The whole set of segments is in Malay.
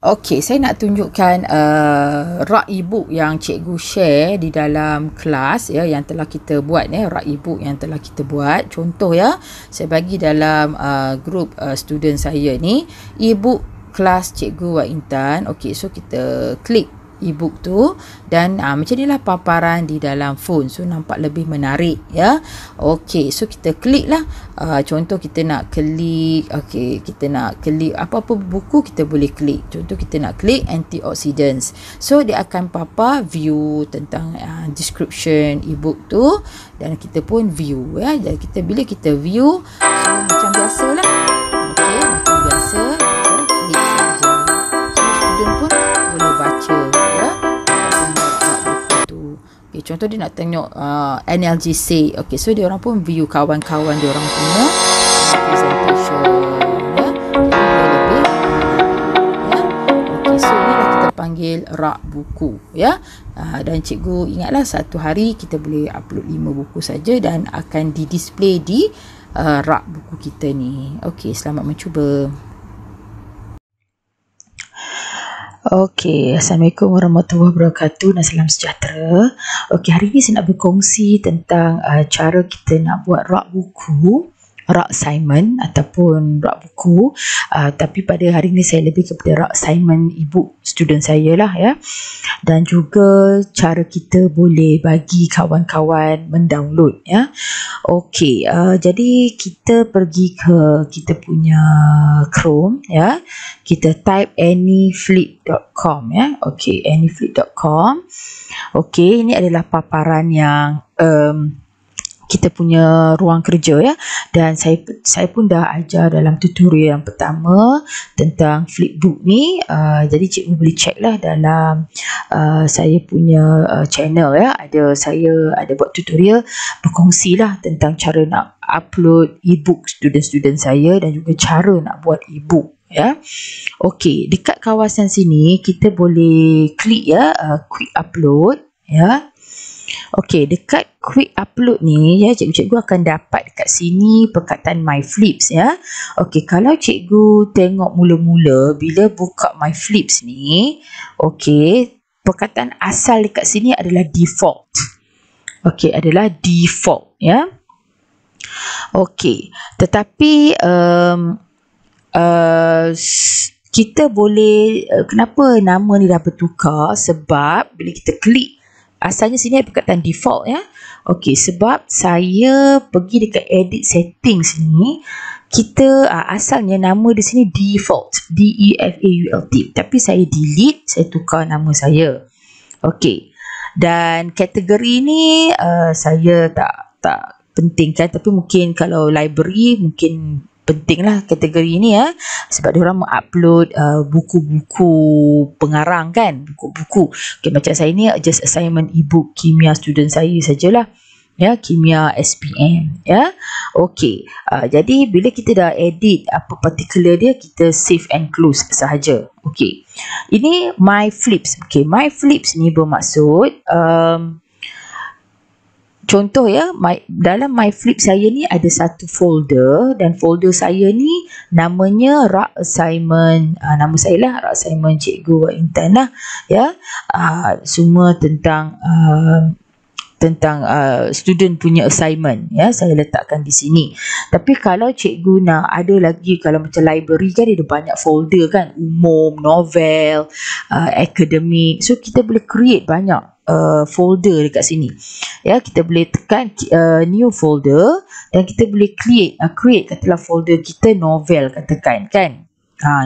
Okey, saya nak tunjukkan rak e-book yang cikgu share di dalam kelas ya, yang telah kita buat ya, rak e-book yang telah kita buat. Contoh ya, saya bagi dalam grup student saya ni, e-book kelas Cikgu Wak Intan. Okey, so kita klik e-book tu dan macam inilah paparan di dalam phone. So nampak lebih menarik ya. Okey, so kita klik lah. Contoh kita nak klik, okey, kita nak klik apa-apa buku kita boleh klik. Contoh kita nak klik antioxidants. So dia akan papar view tentang description e-book tu dan kita pun view ya. Jadi kita bila kita view, so macam biasalah. Okey, macam biasa kita klik saja. So student pun boleh baca. Okay, contoh dia nak tengok NLGC. Okay, so dia orang pun view kawan-kawan dia orang punya presentation ya. Jadi lebih ya. Okay, so inilah kita panggil rak buku ya. Dan cikgu ingatlah satu hari kita boleh upload 5 buku saja dan akan di-display di rak buku kita ni. Okay, selamat mencuba. Okey, Assalamualaikum warahmatullahi wabarakatuh dan salam sejahtera. Okey, hari ini saya nak berkongsi tentang cara kita nak buat rak buku, rak assignment ataupun rak buku. Tapi pada hari ini saya lebih kepada rak assignment e-book student saya lah ya. Dan juga cara kita boleh bagi kawan-kawan mendownload ya. Okey, jadi kita pergi ke kita punya Chrome ya. Kita type anyflip.com ya. Okey, anyflip.com. Okey, ini adalah paparan yang kita punya ruang kerja ya, dan saya pun dah ajar dalam tutorial yang pertama tentang flipbook ni. Jadi cikgu boleh check lah dalam saya punya channel ya, saya ada buat tutorial berkongsi lah tentang cara nak upload e-book student-student saya dan juga cara nak buat e-book ya. Okey, dekat kawasan sini kita boleh klik ya, quick upload ya. Okey, dekat quick upload ni ya, cikgu akan dapat dekat sini perkataan my flips ya. Okey, kalau cikgu tengok mula-mula bila buka my flips ni, okey, perkataan asal dekat sini adalah default. Okey, adalah default ya. Okey, tetapi kita boleh, kenapa nama ni dah bertukar? Sebab bila kita klik, asalnya sini ada perkataan default ya. Okey, sebab saya pergi dekat edit settings ni, kita asalnya nama di sini default, DEFAULT, tapi saya delete, saya tukar nama saya. Okey, dan kategori ni saya tak pentingkan, tapi mungkin kalau library mungkin pentinglah kategori ni ya, sebab dia orang mengupload buku-buku pengarang kan, buku-buku. Okay, macam saya ni just assignment e-book kimia student saya sajalah ya, kimia SPM ya. Okey, jadi bila kita dah edit apa particular dia, kita save and close sahaja. Okey, ini my flips. Okey, my flips ni bermaksud contoh ya, dalam my flip saya ni ada satu folder, dan folder saya ni namanya rak assignment. Nama saya lah rak assignment Cikgu Wak Intan lah ya. Semua tentang student punya assignment ya, saya letakkan di sini. Tapi kalau cikgu nak ada lagi, kalau macam library kan ada banyak folder kan, umum, novel, akademik, so kita boleh create banyak folder dekat sini ya. Kita boleh tekan new folder dan kita boleh create katalah folder kita novel, katakan kan,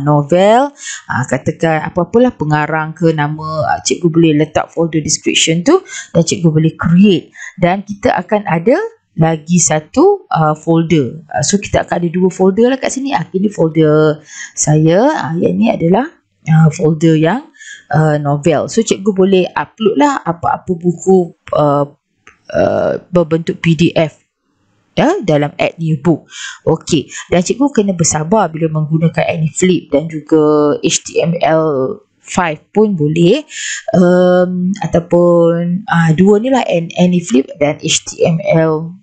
novel, katakan apa-apalah pengarang ke nama, cikgu boleh letak folder description tu dan cikgu boleh create, dan kita akan ada lagi satu folder. So kita akan ada 2 folder lah kat sini. Ini folder saya, yang ni adalah folder yang novel. So cikgu boleh upload lah apa-apa buku berbentuk PDF ya, dalam add new book. Okey, dan cikgu kena bersabar bila menggunakan AnyFlip dan juga HTML5 pun boleh, ataupun dua ni lah, AnyFlip dan HTML5.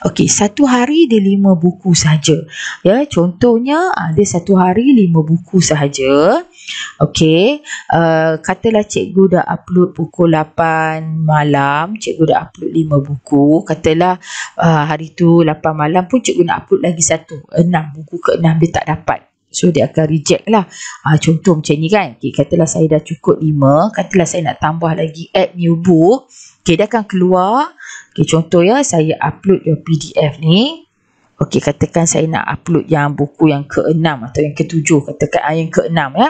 Okey, satu hari dia 5 buku saja ya. Contohnya dia satu hari 5 buku sahaja. Okey, katalah cikgu dah upload pukul 8 malam, cikgu dah upload 5 buku. Katalah hari tu 8 malam pun cikgu nak upload lagi satu, 6 buku ke-6 dia tak dapat. So dia akan reject lah. Contoh macam ni kan. Okay, katalah saya dah cukup 5. Katalah saya nak tambah lagi add new book. Okay, dia akan keluar. Okay, contoh ya, saya upload your PDF ni. Okay, katakan saya nak upload yang buku yang ke-6 atau yang ke-7. Katakan yang ke-6 ya.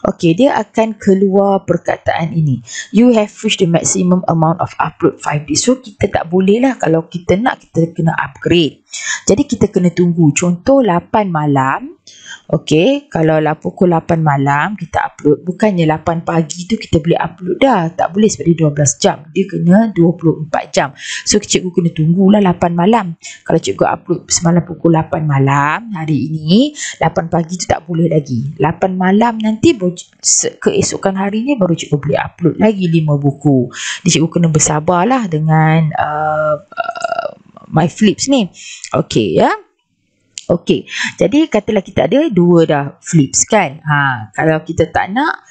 Okay, dia akan keluar perkataan ini. You have reached the maximum amount of upload 5 days. So, kita tak boleh lah. Kalau kita nak, kita kena upgrade. Jadi, kita kena tunggu. Contoh 8 malam. Okey, kalau lah pukul 8 malam kita upload, bukannya 8 pagi tu kita boleh upload dah. Tak boleh sebab dia 12 jam. Dia kena 24 jam. So cikgu kena tunggulah 8 malam. Kalau cikgu upload semalam pukul 8 malam, hari ini 8 pagi tu tak boleh lagi. 8 malam nanti keesokan harinya baru cikgu boleh upload lagi 5 buku. Jadi cikgu kena bersabarlah dengan My Flips ni. Okey ya. Okey, jadi katalah kita ada 2 dah flips kan. Kalau kita tak nak,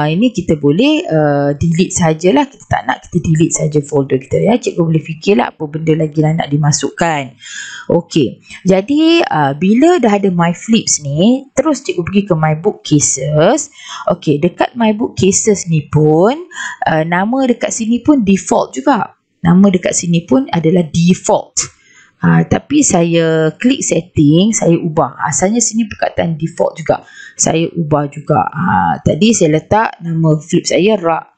ini kita boleh delete sajalah. Kita tak nak, kita delete saja folder kita ya. Cikgu boleh fikirlah apa benda lagi lah nak dimasukkan. Okey, jadi bila dah ada My Flips ni, terus cikgu pergi ke My Book Cases. Okey, dekat My Book Cases ni pun nama dekat sini pun default juga. Nama dekat sini pun adalah default. Tapi saya klik setting, saya ubah. Asalnya sini perkataan default juga. Saya ubah juga. Tadi saya letak nama flip saya rak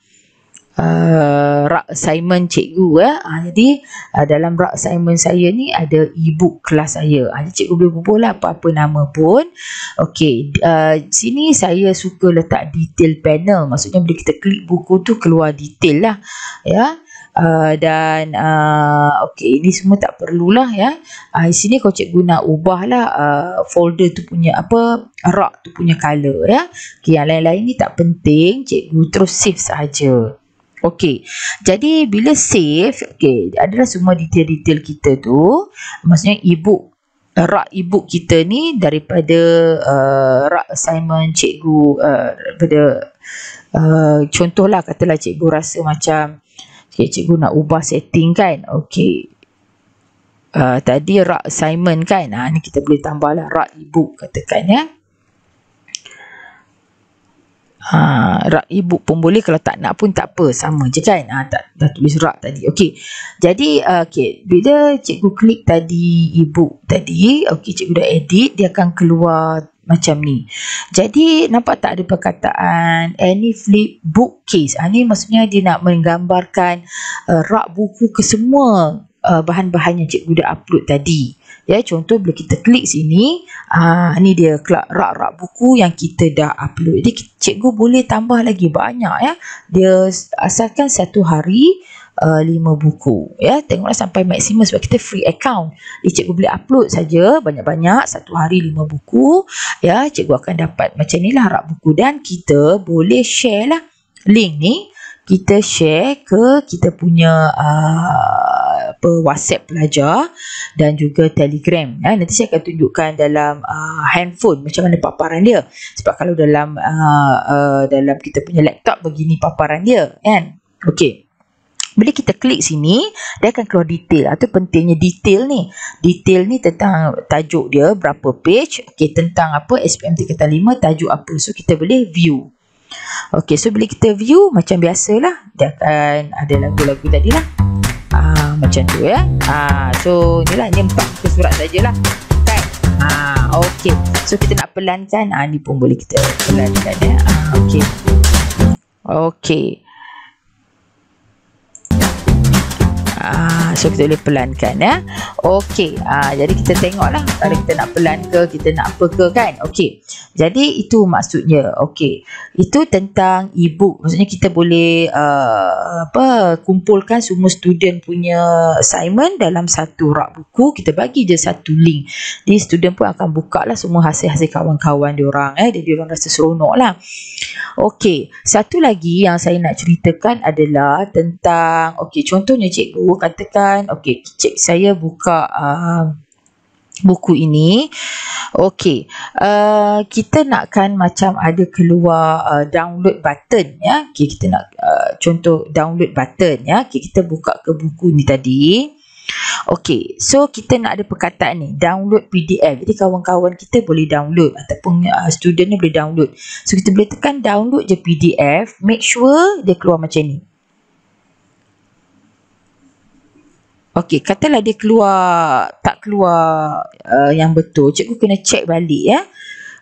assignment cikgu ya. Jadi dalam rak assignment saya ni ada e-book kelas saya. Jadi cikgu boleh ubah lah apa-apa nama pun. Okey, sini saya suka letak detail panel. Maksudnya bila kita klik buku tu keluar detail lah ya. Okey, ini semua tak perlulah ya. Di sini kalau cikgu nak ubahlah folder tu punya rak tu punya color ya. Okey, yang lain-lain ni tak penting, cikgu terus save saja. Okey, jadi bila save, okey, adalah semua detail-detail kita tu. Maksudnya rak e-book kita ni daripada rak assignment cikgu, daripada contohlah katalah cikgu rasa macam cikgu nak ubah setting kan. Okey, tadi rak assignment kan. Ni kita boleh tambahlah rak e-book katakan ya. Rak e-book pun boleh, kalau tak nak pun tak apa, sama je kan. Dah tulis rak tadi. Okey, jadi bila cikgu klik tadi e-book tadi, okey, cikgu dah edit, dia akan keluar macam ni. Jadi nampak tak ada perkataan any flip bookcase. Ni maksudnya dia nak menggambarkan rak buku ke semua bahan-bahan yang cikgu dah upload tadi. Ya, contoh bila kita klik sini, ni dia rak-rak buku yang kita dah upload. Jadi cikgu boleh tambah lagi banyak ya. Dia asalkan satu hari 5 buku ya. Tengoklah sampai maksimum sebab kita free account. Jadi cikgu boleh upload saja banyak-banyak, satu hari 5 buku ya. Cikgu akan dapat macam inilah rak buku, dan kita boleh share lah link ni. Kita share ke kita punya WhatsApp pelajar dan juga Telegram ya. Nanti saya akan tunjukkan dalam handphone macam mana paparan dia. Sebab kalau dalam kita punya laptop begini paparan dia kan. Okey, bila kita klik sini, dia akan keluar detail. Itu pentingnya detail ni. Detail ni tentang tajuk dia, berapa page. Okey, tentang apa, SPM tingkatan 5, tajuk apa. So, kita boleh view. Okey, so bila kita view, macam biasalah, dia akan ada lagu-lagu tadi lah. Macam tu ya. So, inilah, ni 4 muka surat sajalah. Kan? Okey. So, kita nak pelankan. Ni pun boleh kita pelankan ya. Okey. Okey. So kita boleh pelankan ya. Okey, jadi kita tengoklah kalau kita nak pelan ke, kita nak apa ke kan. Okey, jadi itu maksudnya. Okey, itu tentang e-book. Maksudnya kita boleh kumpulkan semua student punya assignment dalam satu rak buku. Kita bagi je satu link. Jadi student pun akan buka lah semua hasil-hasil kawan-kawan diorang. Jadi diorang rasa seronok lah. Okey, satu lagi yang saya nak ceritakan adalah tentang, okey, contohnya cikgu katakan, okey, saya buka buku ini. Okey, kita nakkan macam ada keluar download button ya. Okey, kita nak contoh download button ya. Okey, kita buka ke buku ni tadi. Okey, so kita nak ada perkataan ni, download PDF. Jadi kawan-kawan kita boleh download ataupun student ni boleh download. So kita boleh tekan download je PDF, make sure dia keluar macam ni. Okey, katalah dia tak keluar yang betul. Cikgu kena check balik ya.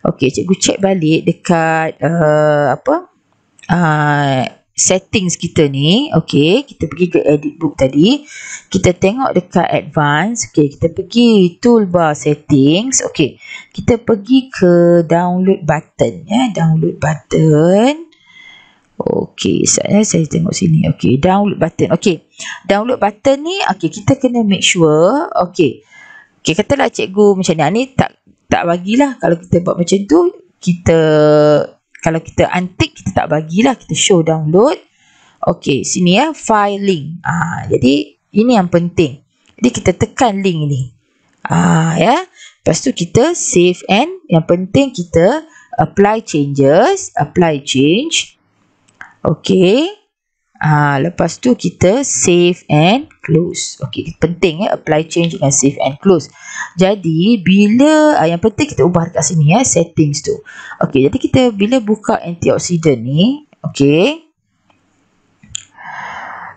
Okey, cikgu check balik dekat settings kita ni. Okey, kita pergi ke edit book tadi. Kita tengok dekat advance. Okey, kita pergi toolbar settings. Okey, kita pergi ke download button ya, download button. Okey, saya tengok sini. Okey, download button. Okey, download button ni okey, kita kena make sure. Okey. Okey, katalah cikgu macam ni tak bagilah. Kalau kita buat macam tu, kalau kita untick, kita tak bagilah, kita show download. Okey, sini ya, file link. Jadi ini yang penting. Jadi kita tekan link ni. Ya. Lepas tu kita save and yang penting kita apply changes, apply change. Okey. Lepas tu kita save and close. Okey, penting ya, apply change dengan save and close. Jadi bila yang penting kita ubah dekat sini ya, settings tu. Okey, jadi kita bila buka antioxidant ni, okey.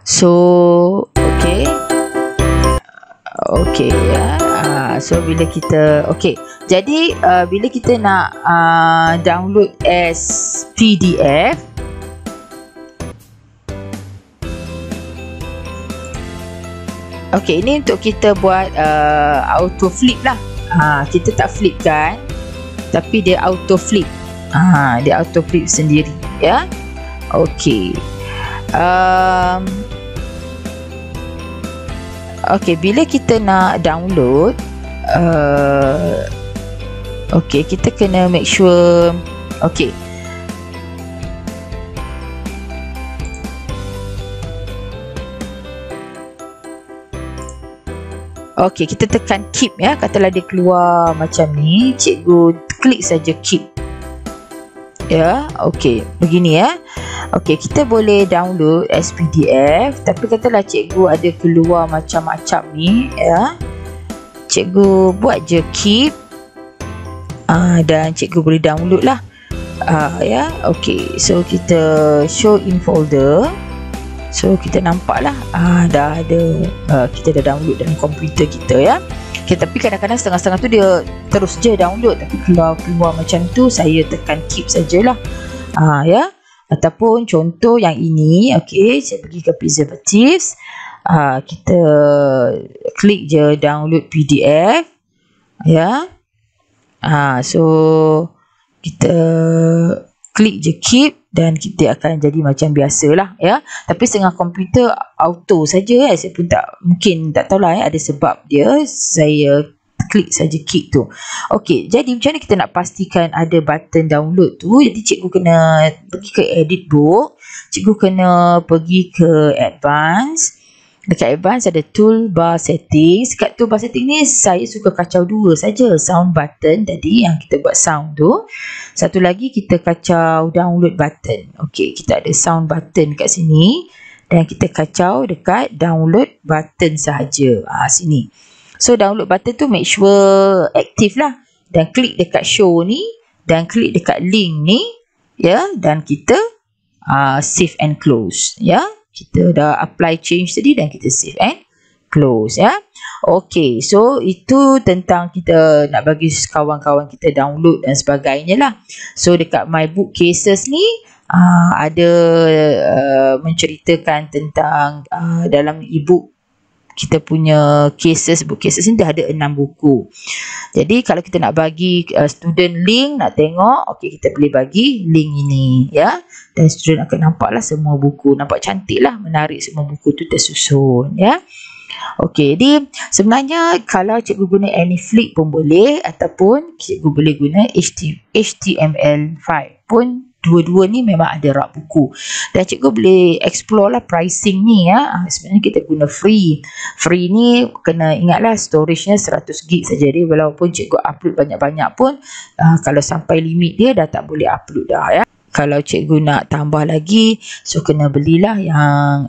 So, okey. Okey ya. So bila kita jadi bila kita nak download as PDF, okey, ini untuk kita buat auto flip lah. Kita tak flip kan, tapi dia auto flip. Dia auto flip sendiri ya. Okey. Okey, bila kita nak download, okey, kita kena make sure. Okey. Okey, kita tekan keep ya. Katalah dia keluar macam ni, cikgu klik saja keep. Ya, okey. Begini ya. Okey, kita boleh download as PDF, tapi katalah cikgu ada keluar macam-macam ni ya. Cikgu buat je keep. Dan cikgu boleh download lah. Ya, okey. So kita show in folder. So kita nampak lah dah ada, kita dah download dalam komputer kita ya. Okay, tapi kadang-kadang setengah-setengah tu dia terus je download, tapi keluar macam tu saya tekan keep sajalah. Ya. Ataupun contoh yang ini, okey, saya pergi ke preservatives, kita klik je download PDF ya. So kita klik je keep dan kita akan jadi macam biasalah ya. Tapi setengah komputer auto saja saya pun mungkin tak tahulah ya, ada sebab dia. Saya klik saja keep tu. Okey, jadi macam mana kita nak pastikan ada button download tu? Jadi cikgu kena pergi ke edit book, cikgu kena pergi ke advance. Dekat advance ada toolbar settings. Dekat toolbar setting ni saya suka kacau dua saja, sound button tadi yang kita buat sound tu. Satu lagi kita kacau download button. Okey, kita ada sound button kat sini dan kita kacau dekat download button sahaja. Sini. So download button tu make sure aktif lah, dan klik dekat show ni dan klik dekat link ni ya, dan kita save and close ya. Kita dah apply change tadi dan kita save and close ya. Okey, so itu tentang kita nak bagi kawan-kawan kita download dan sebagainya lah. So dekat my book cases ni ada menceritakan tentang dalam e-book kita punya book cases ni dah ada 6 buku. Jadi kalau kita nak bagi student link, nak tengok, okey, kita boleh bagi link ini ya. Dan student akan nampaklah semua buku, nampak cantik lah, menarik, semua buku tu tersusun ya. Okey, jadi sebenarnya kalau cikgu guna AnyFlip pun boleh, ataupun cikgu boleh guna HTML5 pun dua-dua ni memang ada rak buku. Dan cikgu boleh explore lah pricing ni ya. Sebenarnya kita guna free. Free ni kena ingatlah storage-nya 100 gig saja. Jadi walaupun cikgu upload banyak-banyak pun kalau sampai limit dia dah tak boleh upload dah ya. Kalau cikgu nak tambah lagi, so kena belilah yang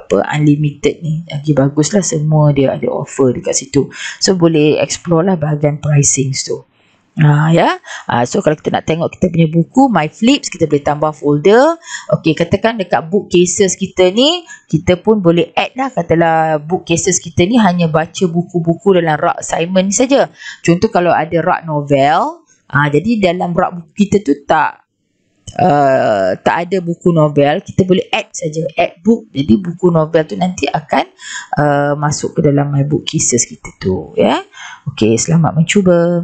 unlimited ni. Lagi baguslah, semua dia ada offer dekat situ. So boleh explore lah bahagian pricing tu. So kalau kita nak tengok kita punya buku My Flips, kita boleh tambah folder. Okey, katakan dekat book cases kita ni, kita pun boleh add lah. Katalah book cases kita ni hanya baca buku-buku dalam rak assignment ni saja. Contoh kalau ada rak novel, jadi dalam rak buku kita tu tak ada buku novel, kita boleh add saja, add book. Jadi buku novel tu nanti akan masuk ke dalam My Book Cases kita tu ya. Okey, selamat mencuba.